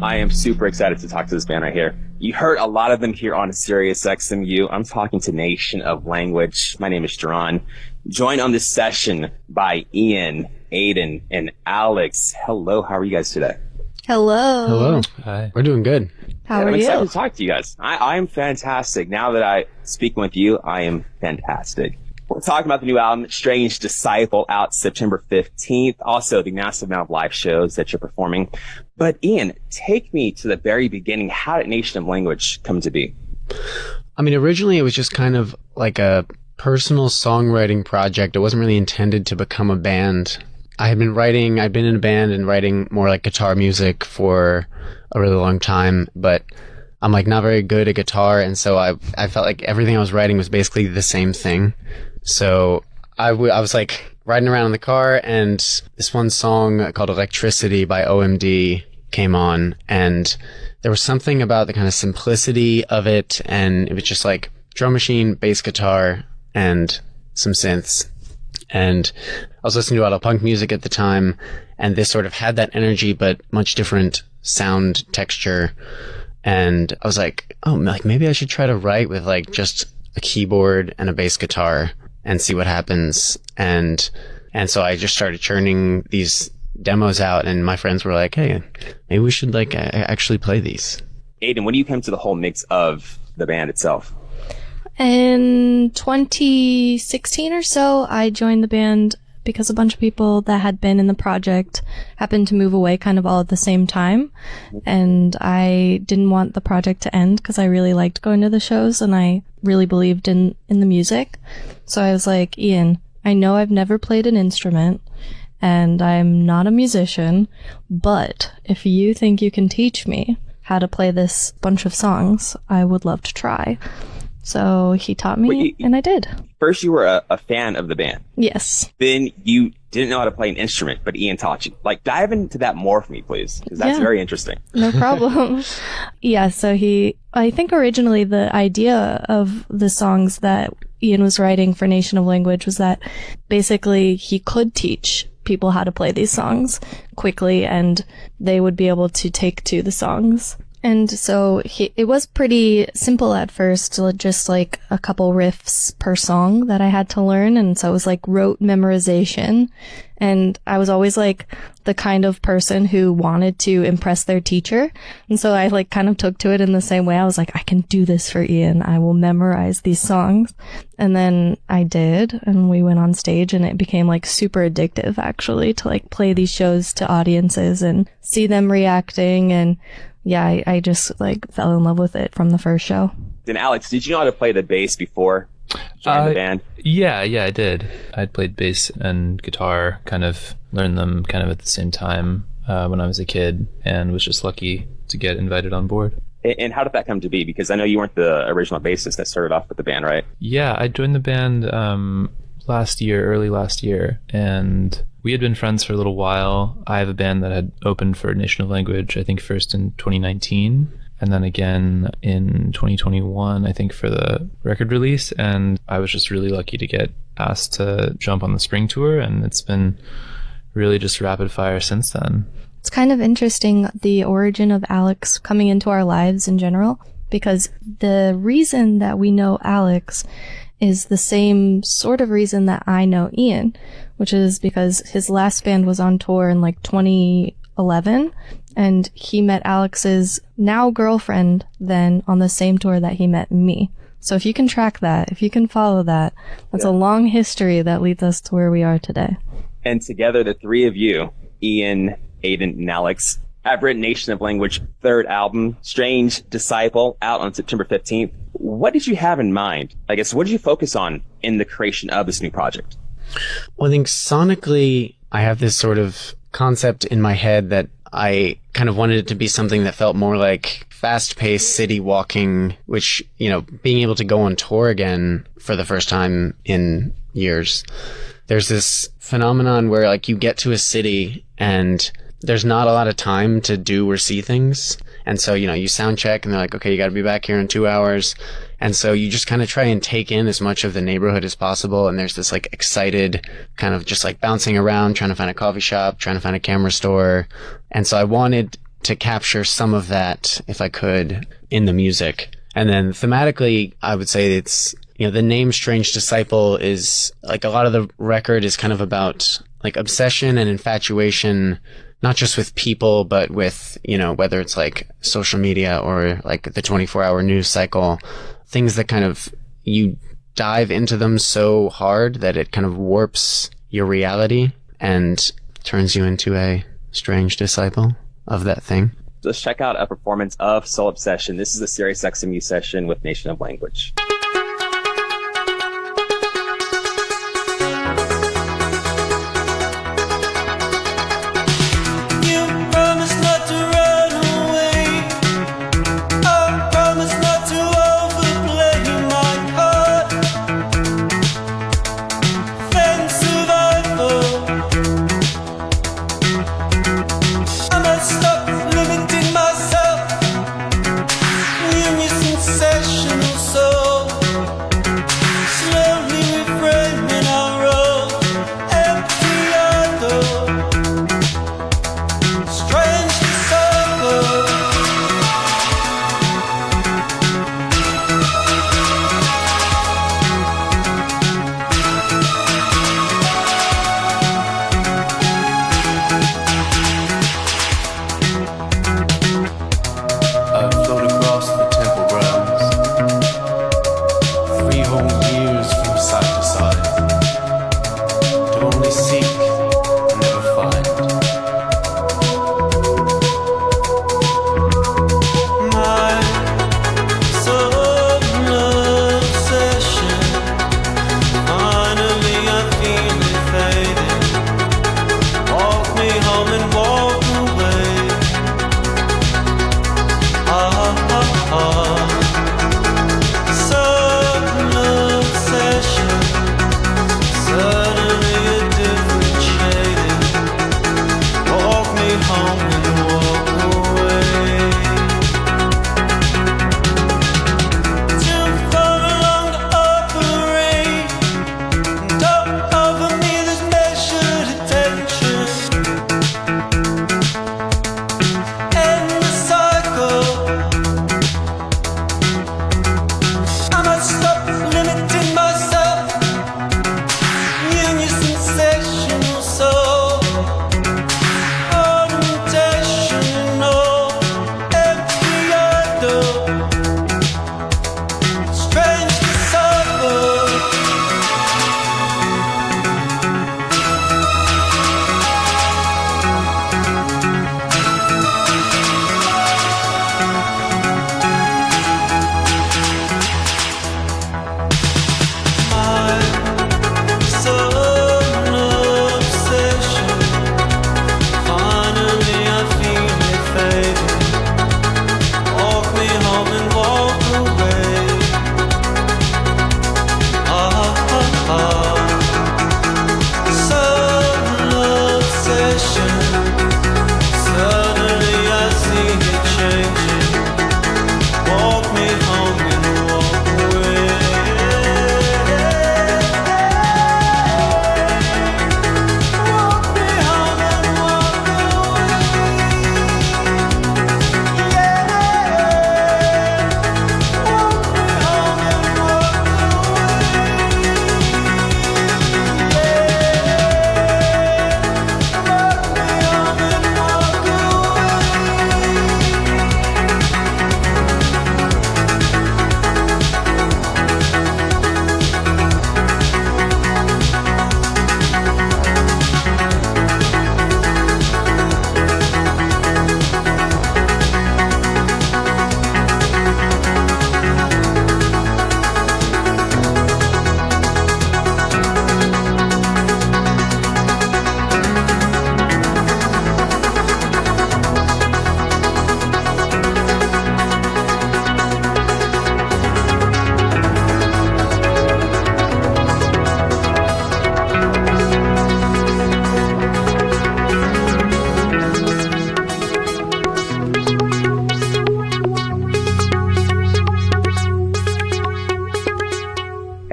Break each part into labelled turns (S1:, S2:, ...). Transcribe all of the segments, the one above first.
S1: I am super excited to talk to this band right here. You heard a lot of them here on Sirius XMU. I'm talking to Nation of Language. My name is Jerron. Joined on this session by Ian, Aiden, and Alex. Hello, how are you guys today?
S2: Hello.
S3: Hello.
S4: Hi.
S3: We're doing good.
S2: How are
S1: I'm
S2: you?
S1: excited to talk to you guys. I am fantastic. Now that I speak with you, I am fantastic. We're talking about the new album, Strange Disciple, out September 15th. Also, the massive amount of live shows that you're performing. But Ian, take me to the very beginning. How did Nation of Language come to be?
S3: I mean, originally it was just kind of like a personal songwriting project. It wasn't really intended to become a band. I'd been in a band and writing more like guitar music for a really long time, but I'm like not very good at guitar, and so I felt like everything I was writing was basically the same thing. So I was like riding around in the car, and this one song called Electricity by OMD came on, and there was something about the kind of simplicity of it, and it was just like drum machine, bass guitar, and some synths. And I was listening to a lot of punk music at the time, and this sort of had that energy, but much different sound texture. And I was like, oh, like maybe I should try to write with like just a keyboard and a bass guitar and see what happens. And so I just started churning these demos out, and my friends were like, hey, maybe we should like actually play these.
S1: Aiden, when do you come to the whole mix of the band itself?
S2: In 2016 or so, I joined the band because a bunch of people that had been in the project happened to move away kind of all at the same time. And I didn't want the project to end because I really liked going to the shows and I really believed in the music. So I was like, Ian, I know I've never played an instrument and I'm not a musician, but if you think you can teach me how to play this bunch of songs, I would love to try. So he taught me, and I did.
S1: First, you were a fan of the band.
S2: Yes.
S1: Then you didn't know how to play an instrument, but Ian taught you. Like, dive into that more for me, please, because that's very interesting.
S2: No problem. Yeah, so I think originally the idea of the songs that Ian was writing for Nation of Language was that basically he could teach people how to play these songs quickly, and they would be able to take to the songs. And so it was pretty simple at first, just like a couple riffs per song that I had to learn. And so it was like rote memorization. And I was always like the kind of person who wanted to impress their teacher. And so I like kind of took to it in the same way. I was like, I can do this for Ian. I will memorize these songs. And then I did, and we went on stage, and it became like super addictive actually to like play these shows to audiences and see them reacting. And yeah, I just like fell in love with it from the first show.
S1: Then Alex, did you know how to play the bass before joining the band?
S4: Yeah, I did. I'd played bass and guitar, kind of learned them kind of at the same time when I was a kid, and was just lucky to get invited on board.
S1: And how did that come to be? Because I know you weren't the original bassist that started off with the band, right?
S4: Yeah, I joined the band early last year, and we had been friends for a little while. I have a band that had opened for Nation of Language, I think first in 2019, and then again in 2021, I think for the record release. And I was just really lucky to get asked to jump on the spring tour, and it's been really just rapid fire since then.
S2: It's kind of interesting, the origin of Alex coming into our lives in general, because the reason that we know Alex is the same sort of reason that I know Ian, which is because his last band was on tour in like 2011, and he met Alex's now girlfriend then on the same tour that he met me. So if you can track that, if you can follow that, that's a long history that leads us to where we are today.
S1: And together, the three of you, Ian, Aiden, and Alex, have written Nation of Language third album, Strange Disciple, out on September 15th. What did you have in mind? I guess, what did you focus on in the creation of this new project?
S3: Well, I think sonically, I have this sort of concept in my head that I kind of wanted it to be something that felt more like fast-paced city walking, which, you know, being able to go on tour again for the first time in years. There's this phenomenon where, like, you get to a city and there's not a lot of time to do or see things. And so, you know, you sound check and they're like, okay, you got to be back here in 2 hours. And so you just kind of try and take in as much of the neighborhood as possible. And there's this like excited kind of just like bouncing around, trying to find a coffee shop, trying to find a camera store. And so I wanted to capture some of that, if I could, in the music. And then thematically, I would say it's, the name Strange Disciple is like a lot of the record is kind of about like obsession and infatuation, not just with people, but with, whether it's like social media or like the 24-hour news cycle, things that kind of you dive into them so hard that it kind of warps your reality and turns you into a strange disciple of that thing.
S1: Let's check out a performance of Soul Obsession. This is a Sirius XMU session with Nation of Language.
S5: Sensational soul.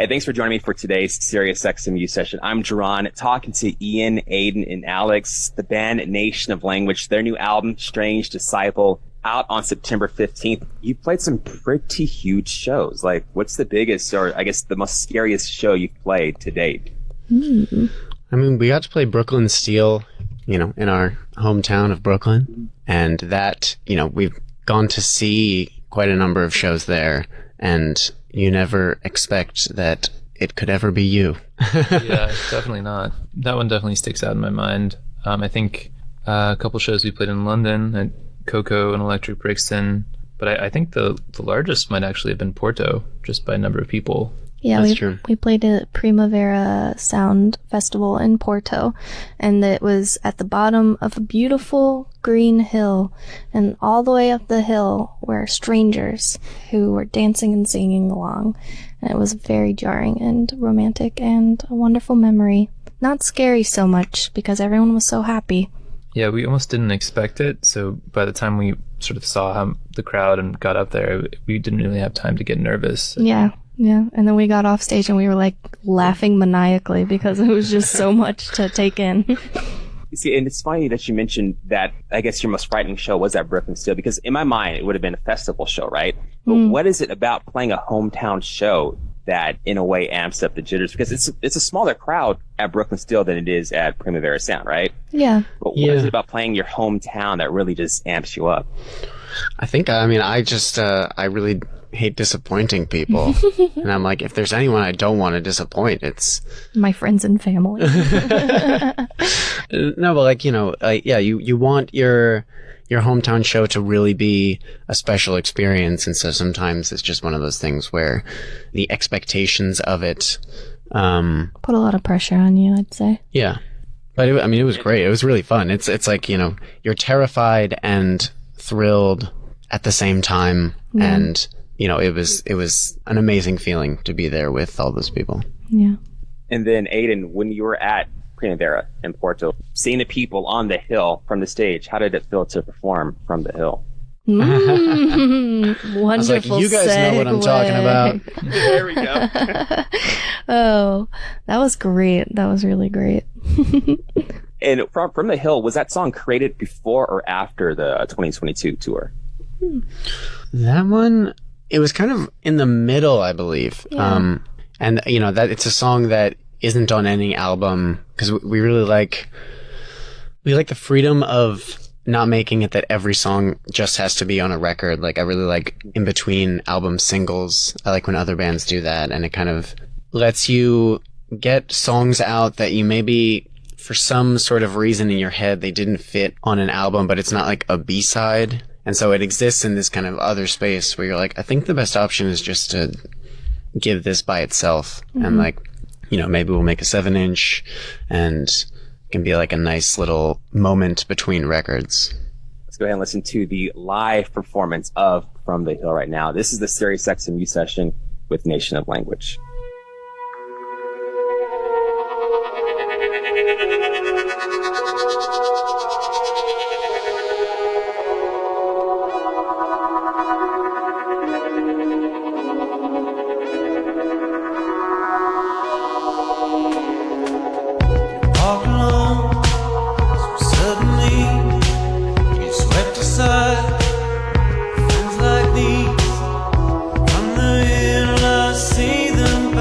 S1: Hey, thanks for joining me for today's Serious XMU session. I'm Jerron, talking to Ian, Aiden, and Alex, the band Nation of Language, their new album, Strange Disciple, out on September 15th. You played some pretty huge shows. Like, what's the biggest, or I guess the most scariest show you've played to date?
S3: I mean, we got to play Brooklyn Steel, in our hometown of Brooklyn. And that, we've gone to see quite a number of shows there. And you never expect that it could ever be you.
S4: Yeah, definitely not. That one definitely sticks out in my mind. I think a couple shows we played in London at Coco and Electric Brixton, but I think the largest might actually have been Porto, just by number of people.
S2: Yeah,
S3: That's true.
S2: We played at Primavera Sound Festival in Porto, and it was at the bottom of a beautiful green hill, and all the way up the hill were strangers who were dancing and singing along, and it was very jarring and romantic and a wonderful memory. Not scary so much, because everyone was so happy.
S4: Yeah, we almost didn't expect it, so by the time we sort of saw the crowd and got up there, we didn't really have time to get nervous.
S2: Yeah, and then we got off stage and we were like laughing maniacally because it was just so much to take in.
S1: You see, and it's funny that you mentioned that, I guess your most frightening show was at Brooklyn Steel, because in my mind, it would have been a festival show, right? But what is it about playing a hometown show that, in a way, amps up the jitters? Because it's a smaller crowd at Brooklyn Steel than it is at Primavera Sound, right?
S2: Yeah.
S1: But what is it about playing your hometown that really just amps you up?
S3: I think, I really hate disappointing people. And I'm like, if there's anyone I don't want to disappoint, it's
S2: My friends and family.
S3: no, but you want your hometown show to really be a special experience, and so sometimes it's just one of those things where the expectations of it
S2: Put a lot of pressure on you, I'd say.
S3: yeah. But it was great. It was really fun. It's like, you're terrified and thrilled at the same time, and it was an amazing feeling to be there with all those people.
S2: Yeah.
S1: And then, Aiden, when you were at Primavera in Porto, seeing the people on the hill from the stage, how did it feel to perform from the hill?
S2: Wonderful.
S3: I was like, you guys know what I'm talking about.
S1: There we go.
S2: Oh, that was great. That was really great.
S1: And from the hill, was that song created before or after the 2022 tour?
S3: That one, it was kind of in the middle, I believe.
S2: Yeah.
S3: And that it's a song that isn't on any album, because we really like the freedom of not making it that every song just has to be on a record. Like, I really like in between album singles. I like when other bands do that, and it kind of lets you get songs out that you maybe, for some sort of reason in your head, they didn't fit on an album, but it's not like a B-side. And so it exists in this kind of other space where you're like, I think the best option is just to give this by itself. And maybe we'll make a 7-inch and it can be like a nice little moment between records.
S1: Let's go ahead and listen to the live performance of From the Hill right now. This is the Serious XMU session with Nation of Language.
S5: Things like these, from the hill I see them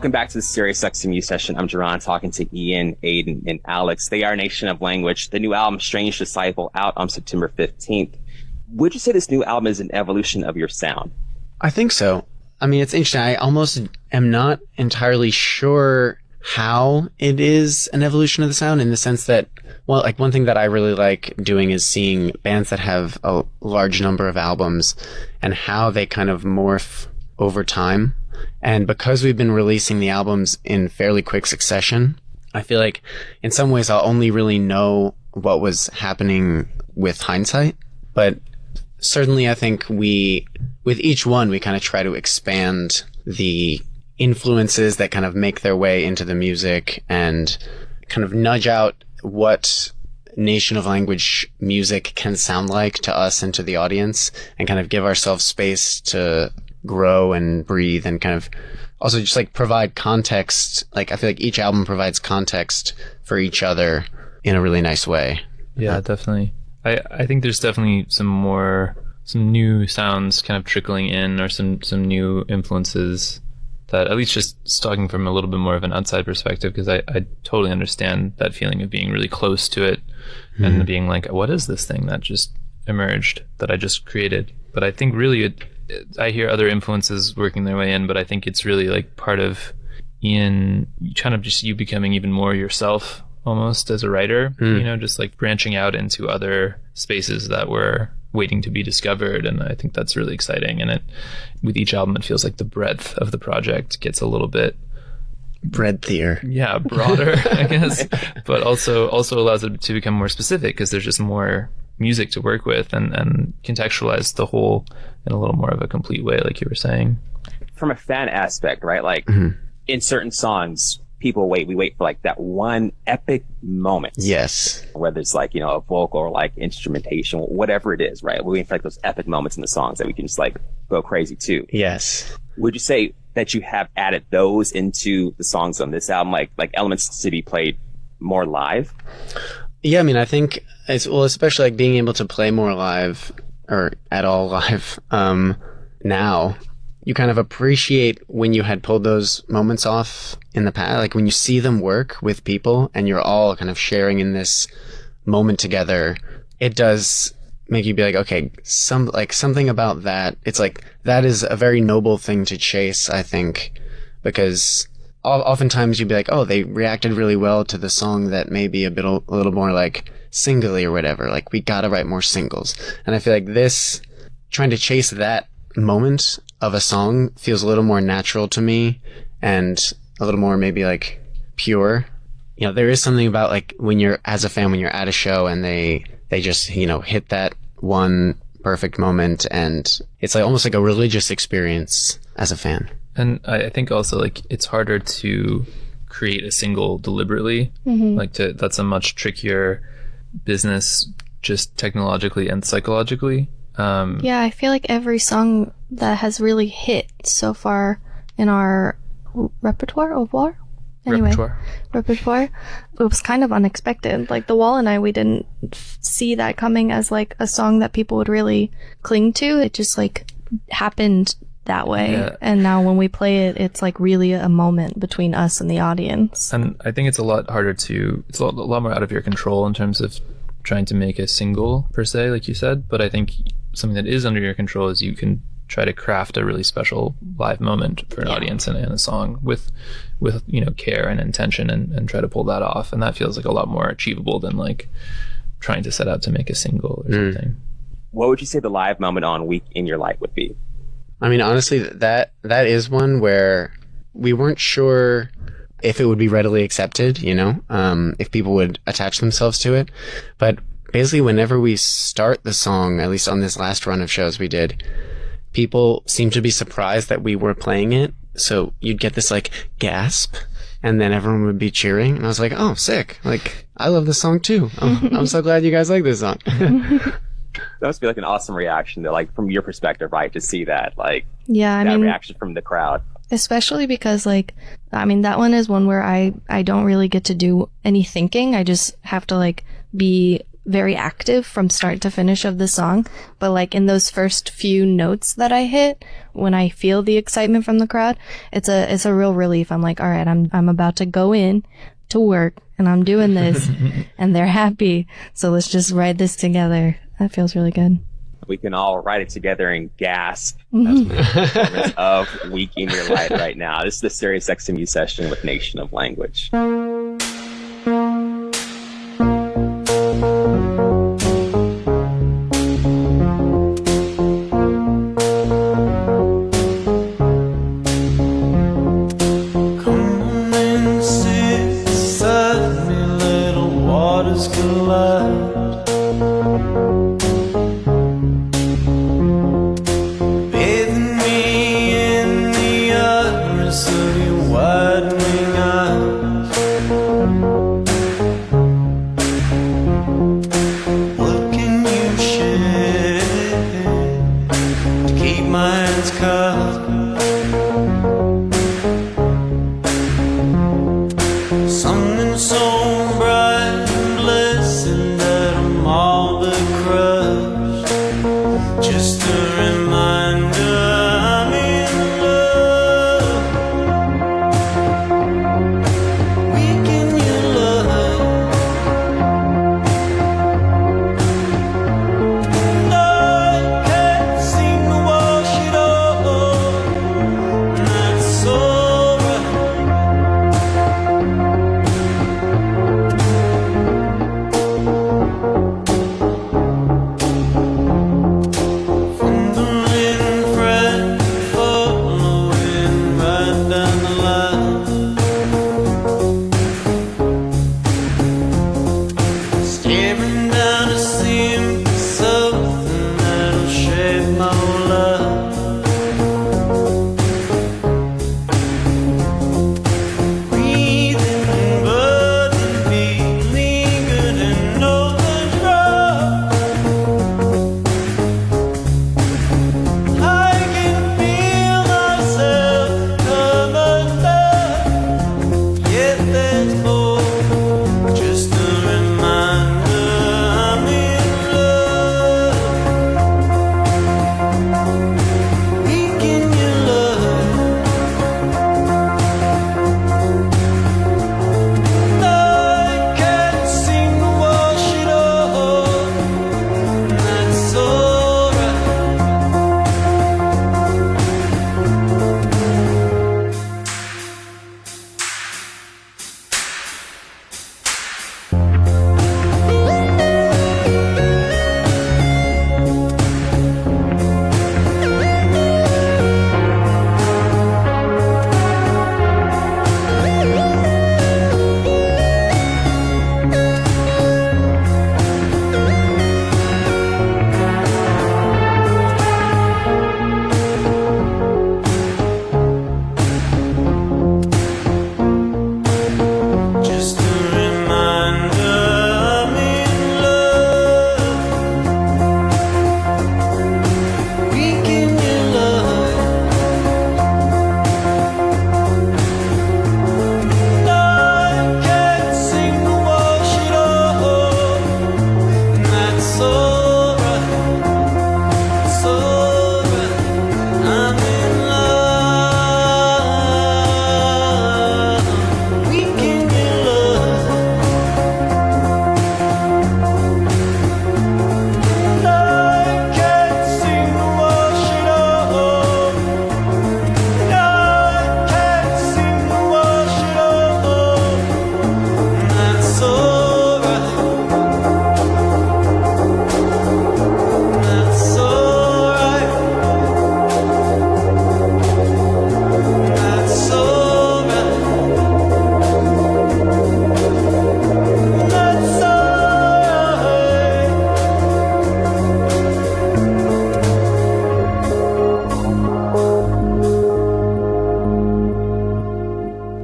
S1: Welcome back to the Serious XMU session. I'm Jerron, talking to Ian, Aiden, and Alex. They are Nation of Language. The new album, Strange Disciple, out on September 15th. Would you say this new album is an evolution of your sound?
S3: I think so. I mean, it's interesting. I almost am not entirely sure how it is an evolution of the sound, in the sense that, well, like one thing that I really like doing is seeing bands that have a large number of albums and how they kind of morph over time. And because we've been releasing the albums in fairly quick succession, I feel like in some ways I'll only really know what was happening with hindsight. But certainly I think with each one, we kind of try to expand the influences that kind of make their way into the music and kind of nudge out what Nation of Language music can sound like to us and to the audience, and kind of give ourselves space to grow and breathe, and kind of also just like provide context. Like I feel like each album provides context for each other in a really nice way.
S4: Yeah, definitely. I think there's definitely some new sounds kind of trickling in, or some new influences that, at least just talking from a little bit more of an outside perspective, because I totally understand that feeling of being really close to it and being like, what is this thing that just emerged that I just created? But I think really I hear other influences working their way in, but I think it's really like part of Ian, kind of just you becoming even more yourself almost as a writer, just like branching out into other spaces that were waiting to be discovered. And I think that's really exciting. And with each album, it feels like the breadth of the project gets a little bit
S3: breadthier.
S4: Yeah, broader, I guess, but also allows it to become more specific, because there's just more music to work with and contextualize the whole in a little more of a complete way, like you were saying.
S1: From a fan aspect, right? Like in certain songs, we wait for like that one epic moment.
S3: Yes.
S1: Whether it's like, a vocal or like instrumentation, whatever it is, right? We wait for like those epic moments in the songs that we can just like go crazy to.
S3: Yes.
S1: Would you say that you have added those into the songs on this album, like elements to be played more live?
S3: Yeah, I mean, I think especially like being able to play more live, or at all live, now, you kind of appreciate when you had pulled those moments off in the past, like when you see them work with people and you're all kind of sharing in this moment together. It does make you be like, okay, something about that. It's like, that is a very noble thing to chase, I think, because oftentimes you'd be like, oh, they reacted really well to the song that may be a little more like singly or whatever. Like, we gotta write more singles. And I feel like this, trying to chase that moment of a song feels a little more natural to me, and a little more maybe like pure. There is something about like when you're as a fan, when you're at a show and they just, hit that one perfect moment, and it's like almost like a religious experience as a fan.
S4: And I think also like it's harder to create a single deliberately. That's a much trickier business, just technologically and psychologically.
S2: Yeah, I feel like every song that has really hit so far in our repertoire, it was kind of unexpected. Like The Wall and I, we didn't see that coming as like a song that people would really cling to. It just like happened that way. Yeah. And now when we play it, it's like really a moment between us and the audience.
S4: And I think it's a lot harder it's a lot more out of your control in terms of trying to make a single per se, like you said. But I think something that is under your control is you can try to craft a really special live moment for an audience and a song with care and intention, and try to pull that off. And that feels like a lot more achievable than like trying to set out to make a single or something.
S1: What would you say the live moment on Week in Your Life would be?
S3: I mean, honestly, that is one where we weren't sure if it would be readily accepted, if people would attach themselves to it. But basically, whenever we start the song, at least on this last run of shows we did, people seemed to be surprised that we were playing it. So you'd get this like gasp, and then everyone would be cheering. And I was like, oh, sick. Like, I love this song too. I'm so glad you guys like this song.
S1: That must be like an awesome reaction, like from your perspective, right? To see that, like, reaction from the crowd.
S2: Especially because, like, I mean, that one is one where I don't really get to do any thinking. I just have to, like, be very active from start to finish of the song, but like in those first few notes that I hit, when I feel the excitement from the crowd, it's a real relief. I'm like, all right, I'm about to go in to work and I'm doing this and they're happy. So let's just ride this together. That feels really good.
S1: We can all write it together and gasp as of Week in Your Light right now. This is the Sirius XMU session with Nation of Language.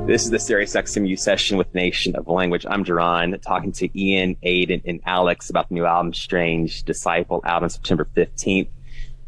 S1: This is the Sirius XMU session with Nation of Language. I'm Duran, talking to Ian, Aiden, and Alex about the new album, Strange Disciple, out on September 15th.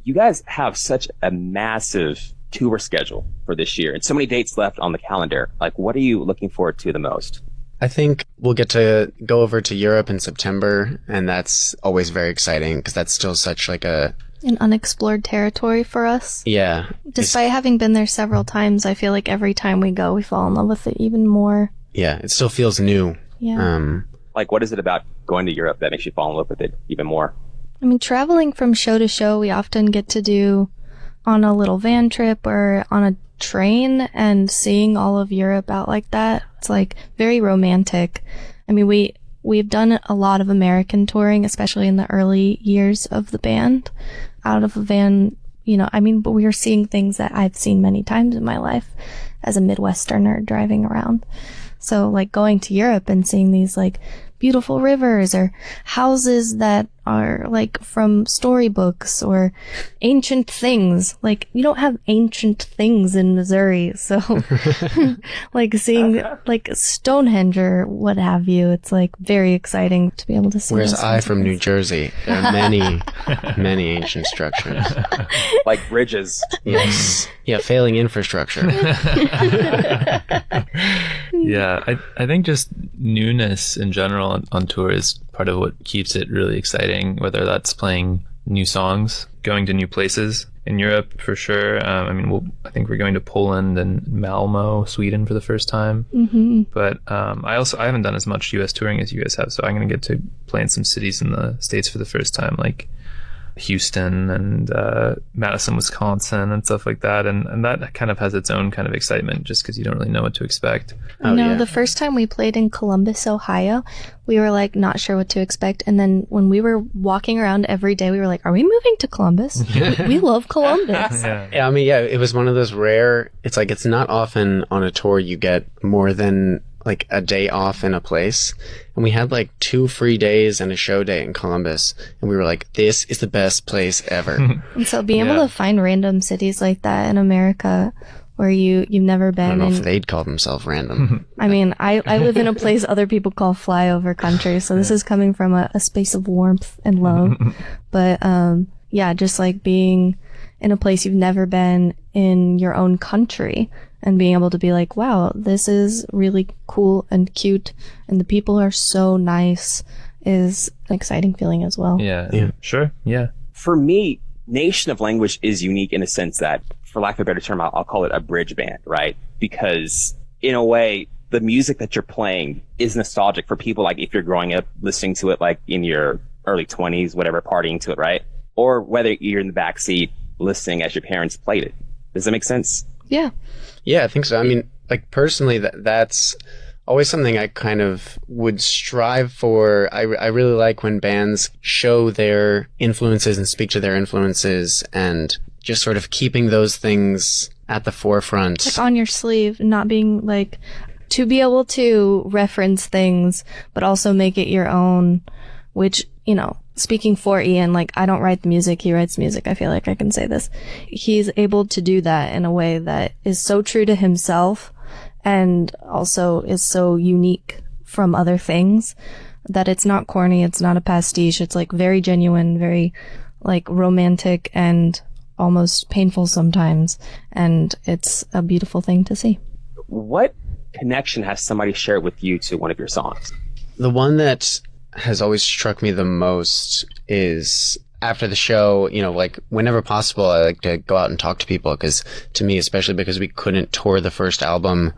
S1: You guys have such a massive tour schedule for this year and so many dates left on the calendar. Like, what are you looking forward to the most?
S3: I think we'll get to go over to Europe in September, and that's always very exciting because that's still such like an
S2: unexplored territory for us.
S3: Yeah.
S2: Despite having been there several times, I feel like every time we go, we fall in love with it even more.
S3: Yeah, it still feels new.
S2: Yeah.
S1: Like, what is it about going to Europe that makes you fall in love with it even more?
S2: I mean, traveling from show to show, we often get to do on a little van trip or on a train, and seeing all of Europe out like that, it's like very romantic. I mean, we've done a lot of American touring, especially in the early years of the band, out of a van, but we are seeing things that I've seen many times in my life as a Midwesterner driving around. So like going to Europe and seeing these like beautiful rivers or houses that are like from storybooks or ancient things. Like you don't have ancient things in Missouri. So like seeing like Stonehenge or what have you, it's like very exciting to be able to see.
S3: Whereas I from New Jersey, there are many, many ancient structures.
S1: Like bridges.
S3: Yes. Yeah, failing infrastructure.
S4: Yeah, I think just newness in general on tour is part of what keeps it really exciting, whether that's playing new songs, going to new places. In Europe, for sure. I think we're going to Poland and Malmo, Sweden for the first time.
S2: Mm-hmm.
S4: But I haven't done as much U.S. touring as you guys have, so I'm going to get to play in some cities in the States for the first time, like Houston and Madison, Wisconsin, and stuff like that. And that kind of has its own kind of excitement just because you don't really know what to expect.
S2: The first time we played in Columbus, Ohio, we were like not sure what to expect. And then when we were walking around every day, we were like, are we moving to Columbus? We love Columbus.
S3: It was one of those rare, it's like it's not often on a tour you get more than like a day off in a place, and we had like 2 free days and a show day in Columbus, and we were like, this is the best place ever.
S2: And so being able to find random cities like that in America where you've never been.
S3: I don't know if they'd call themselves random.
S2: I mean, I live in a place other people call flyover country, so this is coming from a space of warmth and love. But just like being in a place you've never been in your own country and being able to be like, wow, this is really cool and cute and the people are so nice is an exciting feeling as well.
S4: Yeah. Sure. Yeah.
S1: For me, Nation of Language is unique in a sense that, for lack of a better term, I'll call it a bridge band, right? Because in a way, the music that you're playing is nostalgic for people, like if you're growing up listening to it like in your early 20s, whatever, partying to it, right? Or whether you're in the backseat listening as your parents played it. Does that make sense?
S2: Yeah.
S3: Yeah, I think so. I mean, like personally, that's always something I kind of would strive for. I really like when bands show their influences and speak to their influences and just sort of keeping those things at the forefront.
S2: Like on your sleeve, not being like, to be able to reference things, but also make it your own, which, speaking for Ian, like I don't write the music, he writes music. I feel like I can say this. He's able to do that in a way that is so true to himself and also is so unique from other things that it's not corny, it's not a pastiche, it's like very genuine, very like romantic and almost painful sometimes, and it's a beautiful thing to see.
S1: What connection has somebody shared with you to one of your songs?
S3: The one that has always struck me the most is after the show, like whenever possible, I like to go out and talk to people because to me, especially because we couldn't tour the first album,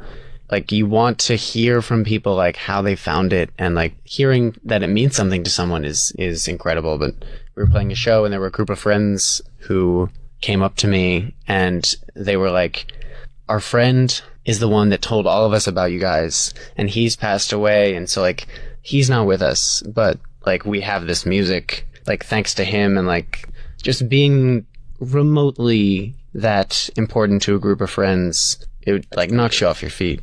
S3: like you want to hear from people like how they found it, and like hearing that it means something to someone is incredible. But we were playing a show and there were a group of friends who came up to me and they were like, our friend is the one that told all of us about you guys and he's passed away, and so like he's not with us, but like we have this music like thanks to him, and like just being remotely that important to a group of friends, it would like knock you off your feet.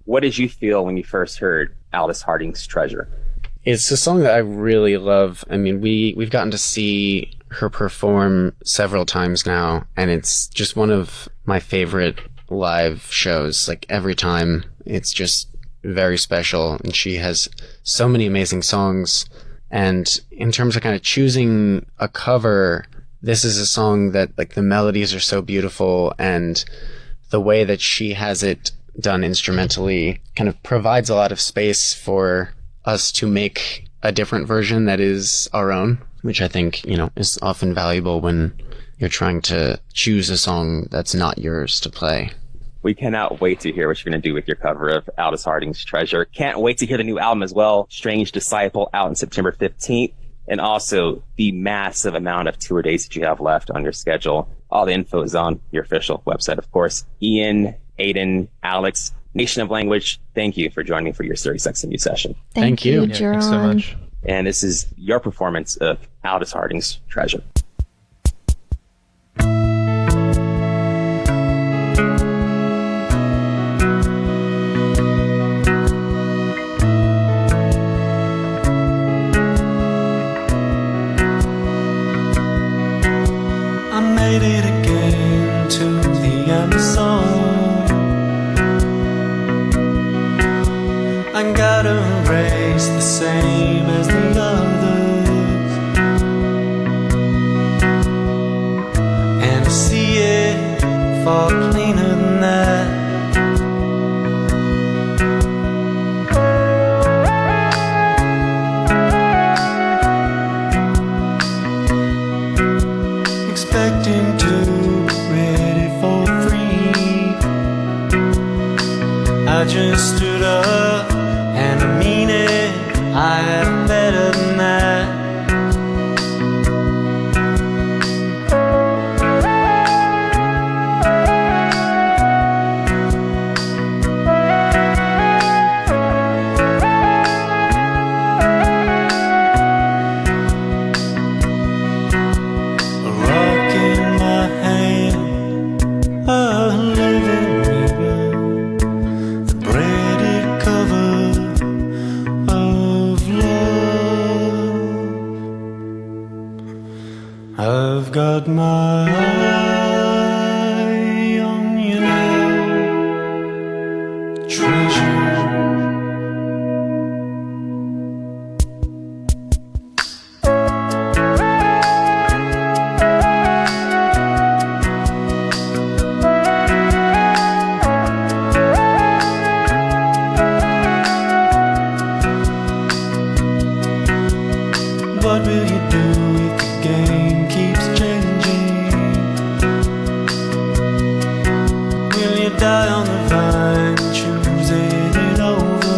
S1: What did you feel when you first heard Aldous Harding's Treasure?
S3: It's a song that I really love. I mean, we've gotten to see her perform several times now, and it's just one of my favorite live shows. Like every time, it's just very special, and she has so many amazing songs. And in terms of kind of choosing a cover, this is a song that like the melodies are so beautiful, and the way that she has it done instrumentally kind of provides a lot of space for us to make a different version that is our own, which I think, is often valuable when you're trying to choose a song that's not yours to play.
S1: We cannot wait to hear what you're going to do with your cover of Aldous Harding's Treasure. Can't wait to hear the new album as well, Strange Disciple, out on September 15th. And also the massive amount of tour dates that you have left on your schedule. All the info is on your official website, of course. Ian, Aiden, Alex, Nation of Language, thank you for joining me for your 30 Seconds of You session.
S3: Thank you.
S4: Yeah, thanks so much.
S1: And this is your performance of Aldous Harding's Treasure.
S5: I gotta embrace the same as the others, and I see it far cleaner than that. Expecting to be ready for 3, I just stood up. And I mean it, I am better than that. A rock in my hand, a living river, the braided cover of love. I've got my eye on you now, treasure. What will you do if the game keeps changing? Will you die on the vine, choosing it over?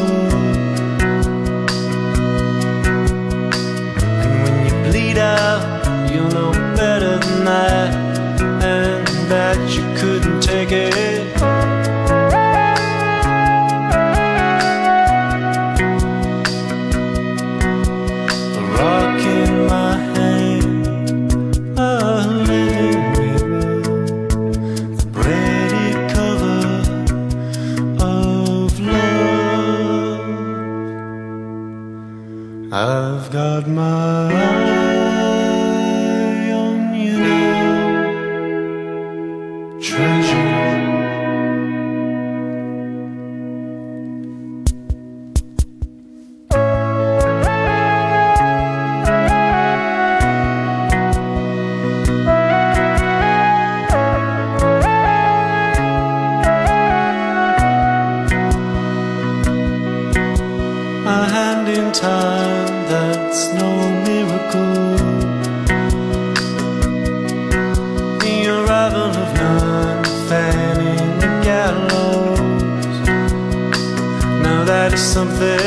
S5: And when you bleed out, you'll know better than that, and that you couldn't take it. Rock in my hand, a living river, the braided cover of love. I've got my eye on you now, treasure. A hand in time, that's no miracle. The arrival of none, fanning the gallows. Now that is something